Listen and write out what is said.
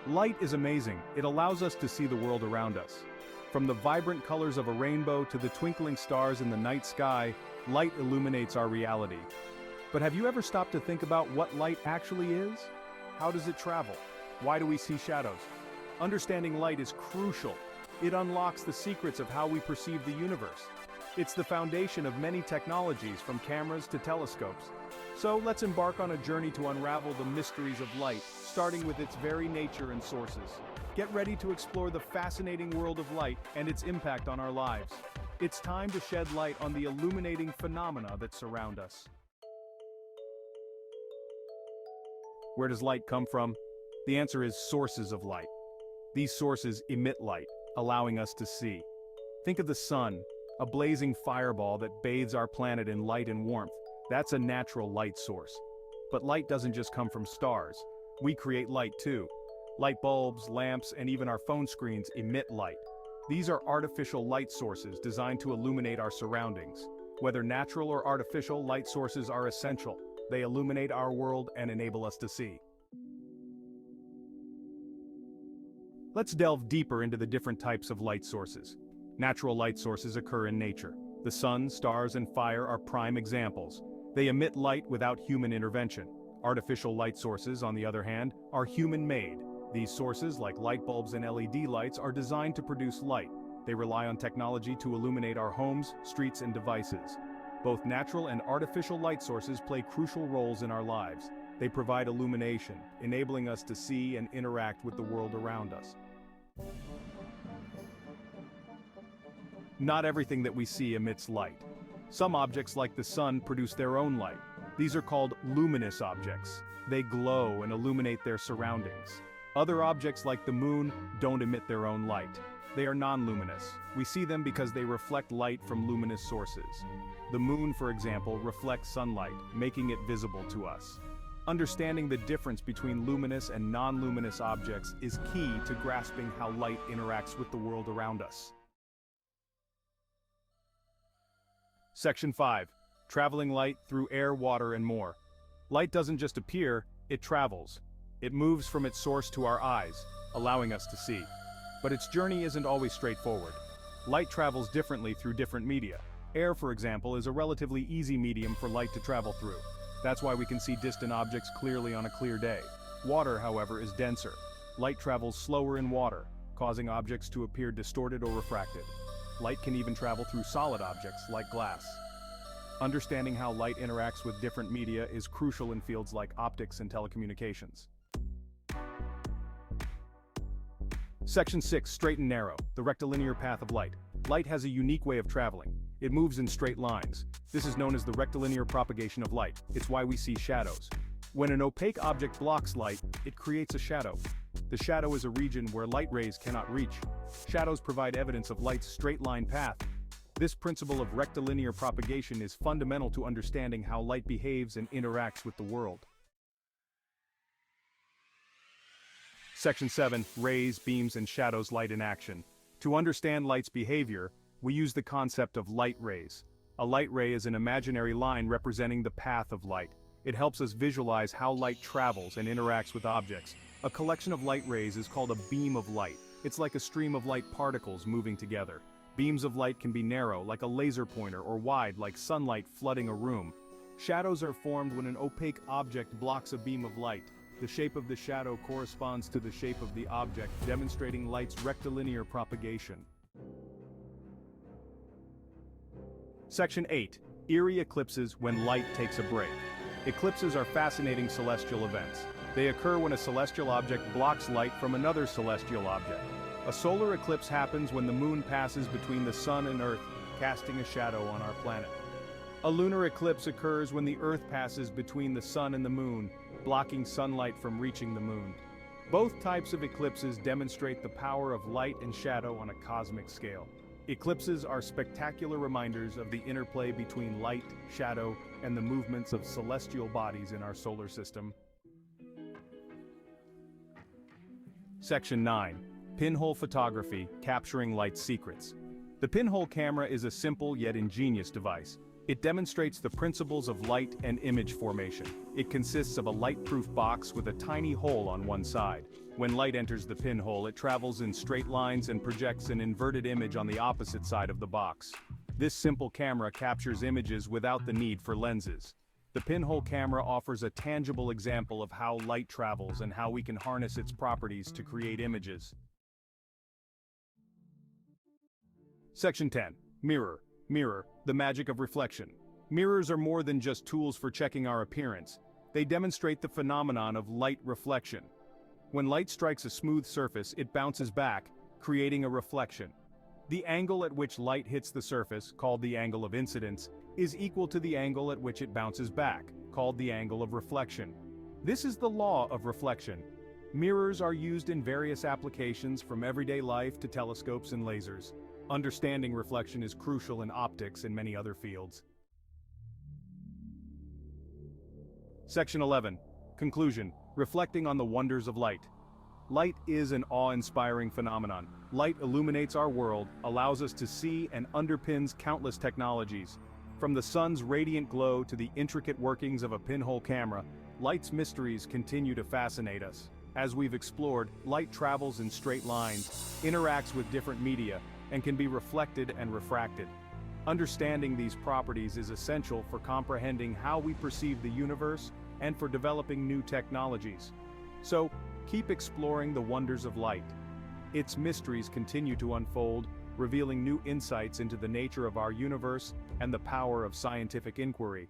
Light is amazing. It allows us to see the world around us. From the vibrant colors of a rainbow to the twinkling stars in the night sky, light illuminates our reality. But have you ever stopped to think about what light actually is? How does it travel? Why do we see shadows? Understanding light is crucial. It unlocks the secrets of how we perceive the universe. It's the foundation of many technologies, from cameras to telescopes. So let's embark on a journey to unravel the mysteries of light, starting with its very nature and sources. Get ready to explore the fascinating world of light and its impact on our lives. It's time to shed light on the illuminating phenomena that surround us. Where does light come from? The answer is sources of light. These sources emit light, allowing us to see. Think of the sun, a blazing fireball that bathes our planet in light and warmth. That's a natural light source. But light doesn't just come from stars. We create light too. Light bulbs, lamps, and even our phone screens emit light. These are artificial light sources designed to illuminate our surroundings. Whether natural or artificial, light sources are essential. They illuminate our world and enable us to see. Let's delve deeper into the different types of light sources. Natural light sources occur in nature. The sun, stars, and fire are prime examples. They emit light without human intervention. Artificial light sources, on the other hand, are human-made. These sources, like light bulbs and LED lights, are designed to produce light. They rely on technology to illuminate our homes, streets, and devices. Both natural and artificial light sources play crucial roles in our lives. They provide illumination, enabling us to see and interact with the world around us. Not everything that we see emits light. Some objects, like the sun, produce their own light. These are called luminous objects. They glow and illuminate their surroundings. Other objects, like the moon, don't emit their own light. They are non-luminous. We see them because they reflect light from luminous sources. The moon, for example, reflects sunlight, making it visible to us. Understanding the difference between luminous and non-luminous objects is key to grasping how light interacts with the world around us. Section 5. Traveling light through air, water, and more. Light doesn't just appear, it travels. It moves from its source to our eyes, allowing us to see. But its journey isn't always straightforward. Light travels differently through different media. Air, for example, is a relatively easy medium for light to travel through. That's why we can see distant objects clearly on a clear day. Water, however, is denser. Light travels slower in water, causing objects to appear distorted or refracted. Light can even travel through solid objects, like glass. Understanding how light interacts with different media is crucial in fields like optics and telecommunications. Section 6. Straight and narrow, the rectilinear path of light. Light has a unique way of traveling. It moves in straight lines. This is known as the rectilinear propagation of light. It's why we see shadows. When an opaque object blocks light, it creates a shadow. The shadow is a region where light rays cannot reach. Shadows provide evidence of light's straight-line path. This principle of rectilinear propagation is fundamental to understanding how light behaves and interacts with the world. Section 7. Rays, beams, and shadows. Light in action. To understand light's behavior, we use the concept of light rays. A light ray is an imaginary line representing the path of light. It helps us visualize how light travels and interacts with objects. A collection of light rays is called a beam of light. It's like a stream of light particles moving together. Beams of light can be narrow, like a laser pointer, or wide, like sunlight flooding a room. Shadows are formed when an opaque object blocks a beam of light. The shape of the shadow corresponds to the shape of the object, demonstrating light's rectilinear propagation. Section 8. Eerie eclipses when light takes a break. Eclipses are fascinating celestial events. They occur when a celestial object blocks light from another celestial object. A solar eclipse happens when the moon passes between the sun and Earth, casting a shadow on our planet. A lunar eclipse occurs when the Earth passes between the sun and the moon, blocking sunlight from reaching the moon. Both types of eclipses demonstrate the power of light and shadow on a cosmic scale. Eclipses are spectacular reminders of the interplay between light, shadow, and the movements of celestial bodies in our solar system. Section 9. Pinhole photography, capturing light's secrets. The pinhole camera is a simple yet ingenious device. It demonstrates the principles of light and image formation. It consists of a light-proof box with a tiny hole on one side. When light enters the pinhole, it travels in straight lines and projects an inverted image on the opposite side of the box. This simple camera captures images without the need for lenses. The pinhole camera offers a tangible example of how light travels and how we can harness its properties to create images. Section 10. Mirror. Mirror, the magic of reflection. Mirrors are more than just tools for checking our appearance. They demonstrate the phenomenon of light reflection. When light strikes a smooth surface, it bounces back, creating a reflection. The angle at which light hits the surface, called the angle of incidence, is equal to the angle at which it bounces back, called the angle of reflection. This is the law of reflection. Mirrors are used in various applications from everyday life to telescopes and lasers. Understanding reflection is crucial in optics and many other fields. Section 11. Conclusion. Reflecting on the wonders of light. Light is an awe-inspiring phenomenon. Light illuminates our world, allows us to see, and underpins countless technologies. From the sun's radiant glow to the intricate workings of a pinhole camera, light's mysteries continue to fascinate us. As we've explored, light travels in straight lines, interacts with different media, and can be reflected and refracted. Understanding these properties is essential for comprehending how we perceive the universe and for developing new technologies. So, keep exploring the wonders of light. Its mysteries continue to unfold, revealing new insights into the nature of our universe and the power of scientific inquiry.